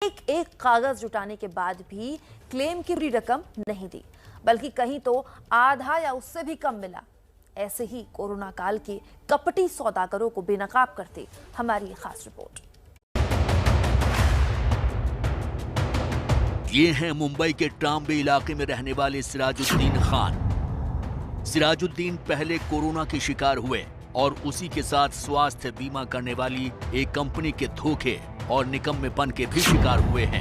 एक एक कागज जुटाने के बाद भी क्लेम की पूरी रकम नहीं दी, बल्कि कहीं तो आधा या उससे भी कम मिला। ऐसे ही कोरोना काल के कपटी सौदागरों को बेनकाब करती हमारी ये खास रिपोर्ट। ये हैं मुंबई के ट्राम्बे इलाके में रहने वाले सिराजुद्दीन खान। सिराजुद्दीन पहले कोरोना के शिकार हुए और उसी के साथ स्वास्थ्य बीमा करने वाली एक कंपनी के धोखे और निकम्मेपन के भी शिकार हुए हैं।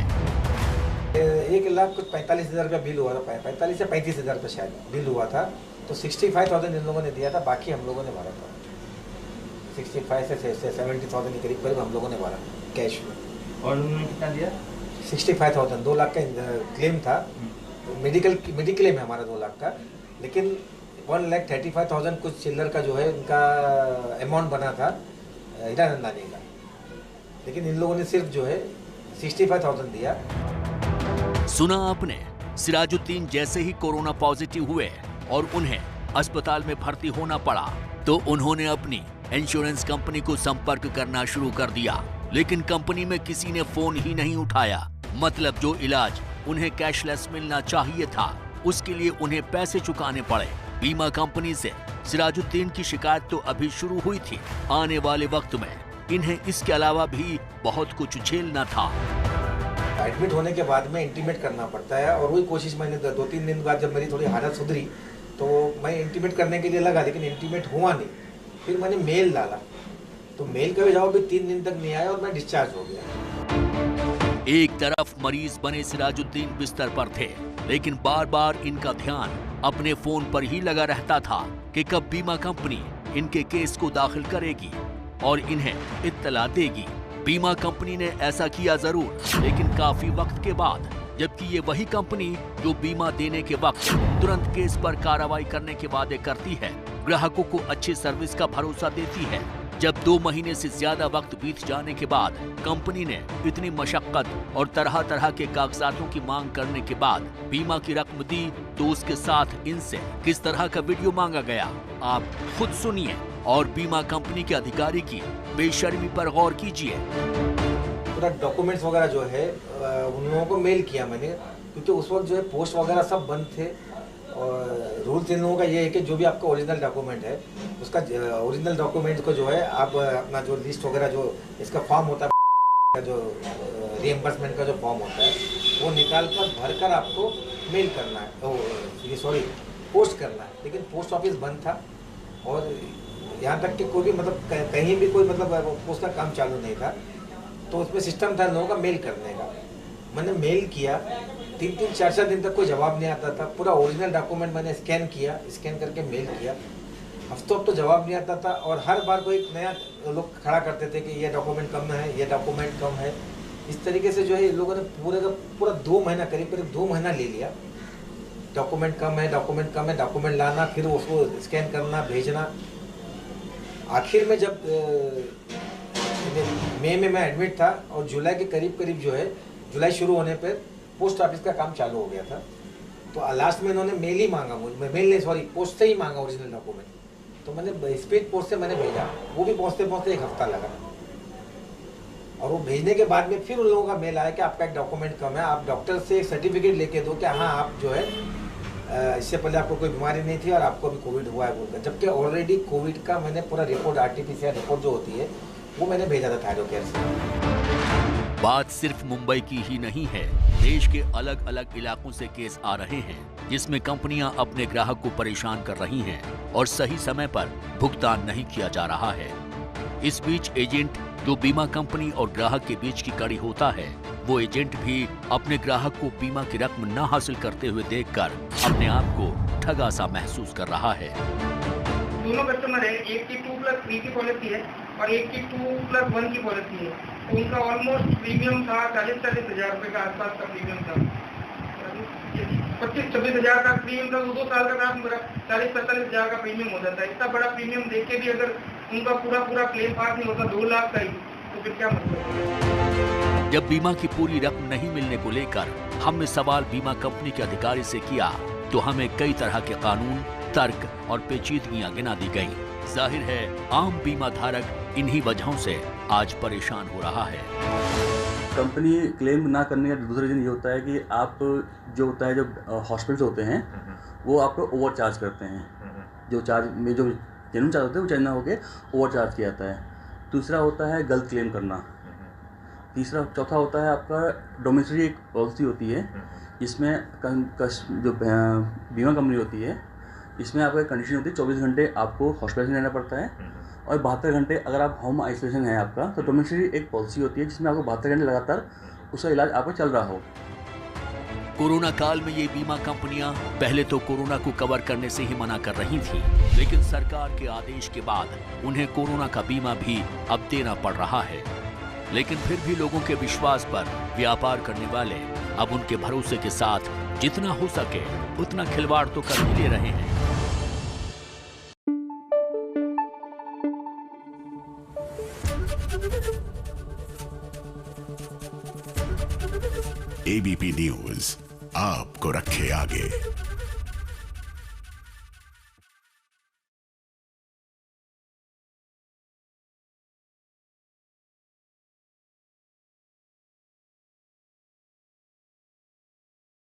1,00,000 कुछ 45,000 का बिल हुआ था, 45 से 35,000 का शायद बिल हुआ था। तो 65,000 इन लोगों ने दिया था, बाकी हम लोगों ने भरा था। 65 से 70,000 के करीब हम लोगों ने भरा कैश में। और उन्होंने कितना दिया? 65,000, 2 लाख का क्लेम था। मेडिकल क्लेम है हमारा 2 लाख का, लेकिन 1,35,000 कुछ चिल्लर का जो है उनका अमाउंट बना था हीरानंदानी का, लेकिन इन लोगों ने सिर्फ जो है 65,000 दिया। सुना आपने, सिराजुद्दीन जैसे ही कोरोना पॉजिटिव हुए और उन्हें अस्पताल में भर्ती होना पड़ा तो उन्होंने अपनी इंश्योरेंस कंपनी को संपर्क करना शुरू कर दिया, लेकिन कंपनी में किसी ने फोन ही नहीं उठाया। मतलब जो इलाज उन्हें कैशलेस मिलना चाहिए था, उसके लिए उन्हें पैसे चुकाने पड़े। बीमा कंपनी से सिराजुद्दीन की शिकायत तो अभी शुरू हुई थी, आने वाले वक्त में इन्हें इसके अलावा भी बहुत कुछ झेलना था। एडमिट होने के बाद में इंटीमेट करना पड़ता है, और वही कोशिश मैंने 2-3 दिन बाद जब मेरी थोड़ी हालत सुधरी तो मैं इंटीमेट करने के लिए लगा, लेकिन इंटीमेट हुआ नहीं। फिर मैंने मेल डाला तो मेल का भी जवाब भी 3 दिन तक नहीं आया और मैं डिस्चार्ज हो गया। एक तरफ मरीज बने सिराजुद्दीन बिस्तर पर थे, लेकिन बार बार इनका ध्यान अपने फोन पर ही लगा रहता था कि कब बीमा कंपनी इनके केस को दाखिल करेगी और इन्हें इत्तला देगी। बीमा कंपनी ने ऐसा किया जरूर, लेकिन काफी वक्त के बाद, जबकि ये वही कंपनी जो बीमा देने के वक्त तुरंत केस पर कार्रवाई करने के वादे करती है, ग्राहकों को अच्छी सर्विस का भरोसा देती है। जब 2 महीने से ज्यादा वक्त बीत जाने के बाद कंपनी ने इतनी मशक्कत और तरह तरह के कागजातों की मांग करने के बाद बीमा की रकम दी, तो उसके साथ इनसे किस तरह का वीडियो मांगा गया, आप खुद सुनिए और बीमा कंपनी के अधिकारी की बेशर्मी पर गौर कीजिए। पूरा डॉक्यूमेंट्स वगैरह जो है उन लोगों को मेल किया मैंने, क्योंकि उस वक्त जो है पोस्ट वगैरह सब बंद थे। और रूल्स इन लोगों का ये है कि जो भी आपका ओरिजिनल डॉक्यूमेंट है, उसका ओरिजिनल डॉक्यूमेंट को जो है आप अपना जो लिस्ट वगैरह जो इसका फॉर्म होता है, जो रिएम्बर्समेंट का जो फॉर्म होता है, वो निकाल कर भर कर आपको मेल करना है, पोस्ट करना है। लेकिन पोस्ट ऑफिस बंद था और यहाँ तक कि कोई भी मतलब कहीं भी कोई मतलब पोस्ट का काम चालू नहीं था। तो उसमें सिस्टम था लोगों का मेल करने का। मैंने मेल किया, 3-3, 4-4 दिन तक कोई जवाब नहीं आता था। पूरा ओरिजिनल डॉक्यूमेंट मैंने स्कैन किया, स्कैन करके मेल किया, हफ्तों तो जवाब नहीं आता था। और हर बार कोई नया लोग खड़ा करते थे कि ये डॉक्यूमेंट कम है, ये डॉक्यूमेंट कम है। इस तरीके से जो है इन लोगों ने पूरा 2 महीना, करीब 2 महीना ले लिया। डॉक्यूमेंट कम है, डॉक्यूमेंट कम है, डॉक्यूमेंट लाना, फिर उसको स्कैन करना, भेजना। आखिर में जब मई में मैं एडमिट था और जुलाई के करीब जो है, जुलाई शुरू होने पर पोस्ट ऑफिस का काम चालू हो गया था। तो लास्ट में इन्होंने मेल ही मांगा पोस्ट से ही मांगा ओरिजिनल डॉक्यूमेंट। तो मैंने स्पीड पोस्ट से मैंने भेजा, वो भी पहुँचते 1 हफ्ता लगा। और वो भेजने के बाद में फिर उन लोगों का मेल आया कि आपका एक डॉक्यूमेंट कम है, आप डॉक्टर से एक सर्टिफिकेट लेके दो कि हाँ आप जो है इससे पहले आपको कोई बीमारी नहीं थी और आपको अभी कोविड हुआ है बोलकर। जबकि ऑलरेडी कोविड का मैंने पूरा रिपोर्ट, आरटीपीसीआर रिपोर्ट जो होती है, वो मैंने भेजा था थायरोकेयर से। बात सिर्फ मुंबई की ही नहीं है, देश के अलग अलग इलाकों से केस आ रहे हैं जिसमें कंपनियां अपने ग्राहक को परेशान कर रही हैं और सही समय पर भुगतान नहीं किया जा रहा है। इस बीच एजेंट, जो बीमा कंपनी और ग्राहक के बीच की कड़ी होता है, वो एजेंट भी अपने ग्राहक को बीमा की रकम न हासिल करते हुए देखकर अपने आप को ठगा सा महसूस कर रहा है। दोनों कस्टमर है, एक की 2+3 की पॉलिसी है और एक की 2+1 की पॉलिसी है। तो उनका ऑलमोस्ट प्रीमियम था 40-40 हज़ार रुपये का आसपास का प्रीमियम था। 25-26 हज़ार का प्रीमियम था, वो 2 साल का था, 40-45 हज़ार का प्रीमियम हो जाता है। इतना बड़ा प्रीमियम देख के भी अगर उनका पूरा क्लेम पास नहीं होता 2 लाख का ही, तो फिर क्या मतलब। जब बीमा की पूरी रकम नहीं मिलने को लेकर हमने सवाल बीमा कंपनी के अधिकारी से किया तो हमें कई तरह के कानून, तर्क और पेचीदगियां गिना दी गईं। जाहिर है आम बीमा धारक इन्हीं वजहों से आज परेशान हो रहा है। कंपनी क्लेम ना करने का दूसरा रीज़न ये होता है कि आप जो होता है, जो हॉस्पिटल्स होते हैं वो आपको ओवर चार्ज करते हैं। जो चार्ज में जो जेन्युइन चार्ज होते हैं वो चार्ज ना होकर ओवर चार्ज किया जाता है। दूसरा होता है गलत क्लेम करना। चौथा होता है आपका डोमेस्टिक एक पॉलिसी होती है, इसमें जो बीमा कंपनी होती है इसमें आपका कंडीशन होती है 24 घंटे आपको हॉस्पिटल में रहना पड़ता है और 72 घंटे अगर आप होम आइसोलेशन है आपका, तो डोमेस्टिक एक पॉलिसी होती है जिसमें आपको 72 घंटे लगातार उसका इलाज आपका चल रहा हो। कोरोना काल में ये बीमा कंपनियां पहले तो कोरोना को कवर करने से ही मना कर रही थी, लेकिन सरकार के आदेश के बाद उन्हें कोरोना का बीमा भी अब देना पड़ रहा है। लेकिन फिर भी लोगों के विश्वास पर व्यापार करने वाले अब उनके भरोसे के साथ जितना हो सके उतना खिलवाड़ तो कर ही ले रहे हैं। एबीपी न्यूज आपको रखे आगे।